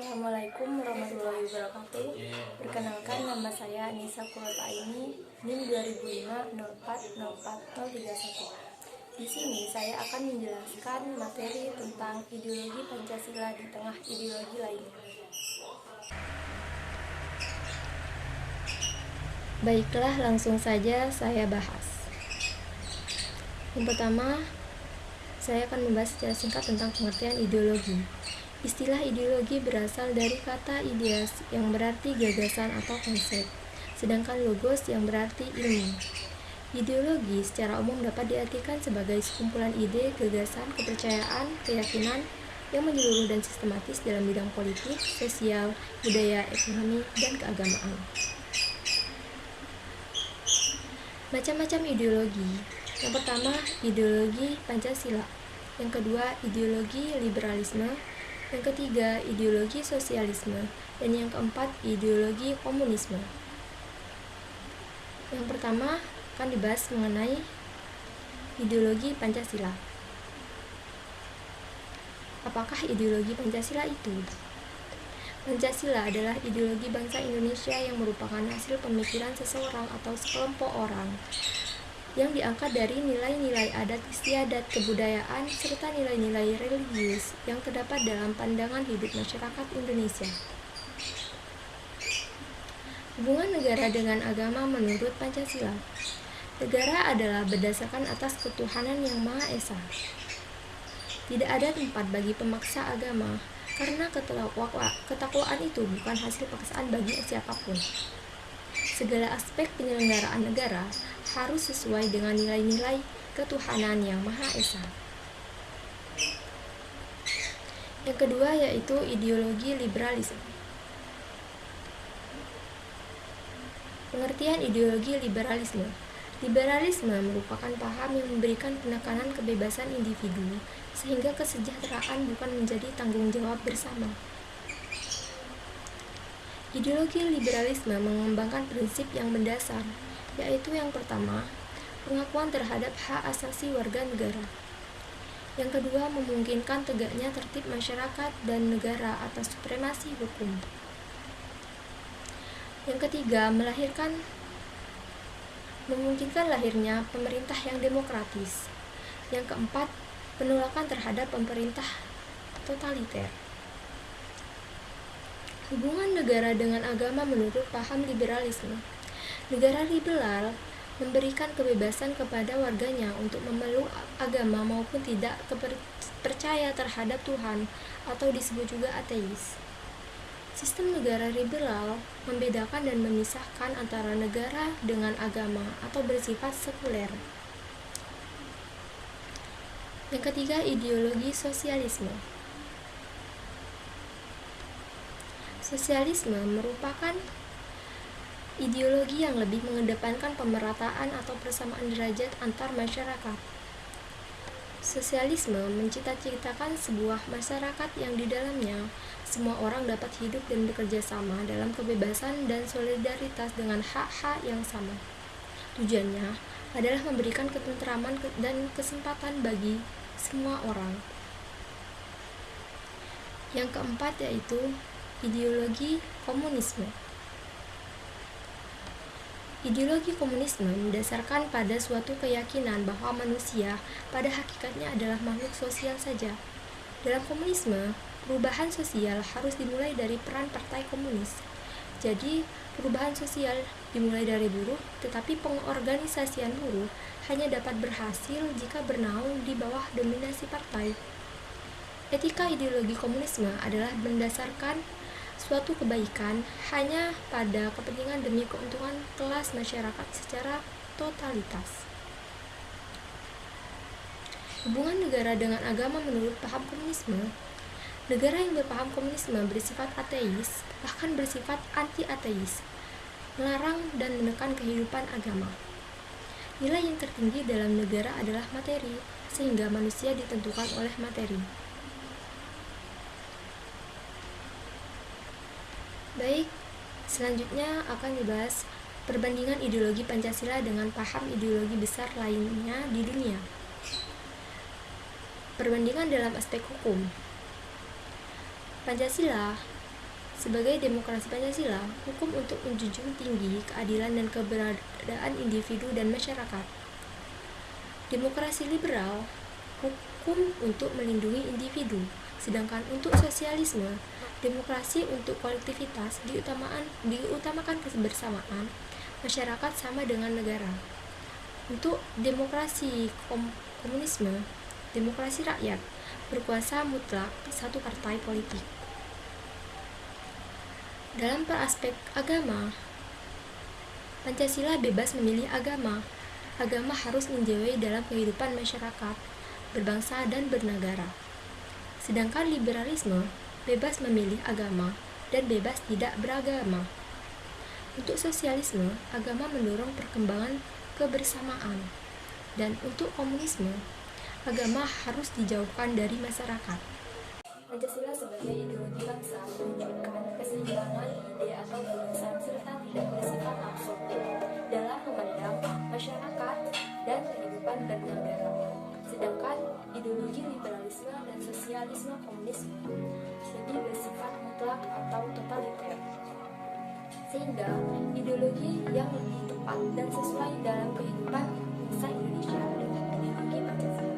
Assalamualaikum warahmatullahi wabarakatuh. Perkenalkan, nama saya Anissa Kurataini, NIM 2005-04-04031. Di sini saya akan menjelaskan materi tentang ideologi Pancasila di tengah ideologi lainnya. Baiklah, langsung saja saya bahas. Yang pertama, saya akan membahas secara singkat tentang pengertian ideologi. Istilah ideologi berasal dari kata ideas yang berarti gagasan atau konsep, sedangkan logos yang berarti ilmu. Ideologi secara umum dapat diartikan sebagai sekumpulan ide, gagasan, kepercayaan, keyakinan yang menyeluruh dan sistematis dalam bidang politik, sosial, budaya, ekonomi, dan keagamaan. Macam-macam ideologi. Yang pertama, ideologi Pancasila. Yang kedua, ideologi liberalisme. Yang ketiga, ideologi sosialisme. Dan yang keempat, ideologi komunisme. Yang pertama akan dibahas mengenai ideologi Pancasila. Apakah ideologi Pancasila itu? Pancasila adalah ideologi bangsa Indonesia yang merupakan hasil pemikiran seseorang atau sekelompok orang yang diangkat dari nilai-nilai adat istiadat, kebudayaan, serta nilai-nilai religius yang terdapat dalam pandangan hidup masyarakat Indonesia. Hubungan negara dengan agama menurut Pancasila. Negara adalah berdasarkan atas ketuhanan yang Maha Esa. Tidak ada tempat bagi pemaksa agama, karena ketakwaan itu bukan hasil paksaan bagi siapapun. Segala aspek penyelenggaraan negara harus sesuai dengan nilai-nilai ketuhanan yang Maha Esa. Yang kedua yaitu ideologi liberalisme. Pengertian ideologi liberalisme. Liberalisme merupakan paham yang memberikan penekanan kebebasan individu sehingga kesejahteraan bukan menjadi tanggung jawab bersama. Ideologi liberalisme mengembangkan prinsip yang mendasar, yaitu yang pertama, pengakuan terhadap hak asasi warga negara. Yang kedua, memungkinkan tegaknya tertib masyarakat dan negara atas supremasi hukum. Yang ketiga, memungkinkan lahirnya pemerintah yang demokratis. Yang keempat, penolakan terhadap pemerintah totaliter. Hubungan negara dengan agama menurut paham liberalisme. Negara liberal memberikan kebebasan kepada warganya untuk memeluk agama maupun tidak percaya terhadap Tuhan atau disebut juga ateis. Sistem negara liberal membedakan dan memisahkan antara negara dengan agama atau bersifat sekuler. Yang ketiga, ideologi sosialisme. Sosialisme merupakan ideologi yang lebih mengedepankan pemerataan atau persamaan derajat antar masyarakat. Sosialisme mencita-citakan sebuah masyarakat yang di dalamnya semua orang dapat hidup dan bekerja sama dalam kebebasan dan solidaritas dengan hak-hak yang sama. Tujuannya adalah memberikan ketentraman dan kesempatan bagi semua orang. Yang keempat yaitu ideologi komunisme. Ideologi komunisme mendasarkan pada suatu keyakinan bahwa manusia pada hakikatnya adalah makhluk sosial saja. Dalam komunisme, perubahan sosial harus dimulai dari peran partai komunis. Jadi, perubahan sosial dimulai dari buruh, tetapi pengorganisasian buruh hanya dapat berhasil jika bernaung di bawah dominasi partai. Etika ideologi komunisme adalah mendasarkan suatu kebaikan hanya pada kepentingan demi keuntungan kelas masyarakat secara totalitas. Hubungan negara dengan agama menurut paham komunisme. Negara yang berpaham komunisme bersifat ateis, bahkan bersifat anti-ateis, melarang dan menekan kehidupan agama. Nilai yang tertinggi dalam negara adalah materi, sehingga manusia ditentukan oleh materi. Baik, selanjutnya akan dibahas perbandingan ideologi Pancasila dengan paham ideologi besar lainnya di dunia. Perbandingan dalam aspek hukum. Pancasila Sebagai demokrasi Pancasila, hukum untuk menjunjung tinggi keadilan dan keberadaan individu dan masyarakat. Demokrasi liberal, hukum untuk melindungi individu, sedangkan untuk sosialisme, demokrasi untuk kolektivitas diutamakan kebersamaan masyarakat sama dengan negara. Untuk demokrasi komunisme, demokrasi rakyat, berkuasa mutlak satu partai politik. Dalam aspek agama, Pancasila bebas memilih agama. Agama harus menjauhi dalam kehidupan masyarakat, berbangsa dan bernegara. Sedangkan liberalisme bebas memilih agama dan bebas tidak beragama. Untuk sosialisme, agama mendorong perkembangan kebersamaan. Dan untuk komunisme, agama harus dijauhkan dari masyarakat. Pancasila sebagai ideologi bangsa menunjukkan keseimbangan ide atau gagasan serta tidak bersifat absolut dalam memandang masyarakat dan kehidupan bernegara. Sedangkan ideologi liberalisme dan sosialisme komunisme lebih bersifat mutlak atau totaliter. Sehingga ideologi yang lebih tepat dan sesuai dalam kehidupan bangsa Indonesia adalah ideologi Pancasila.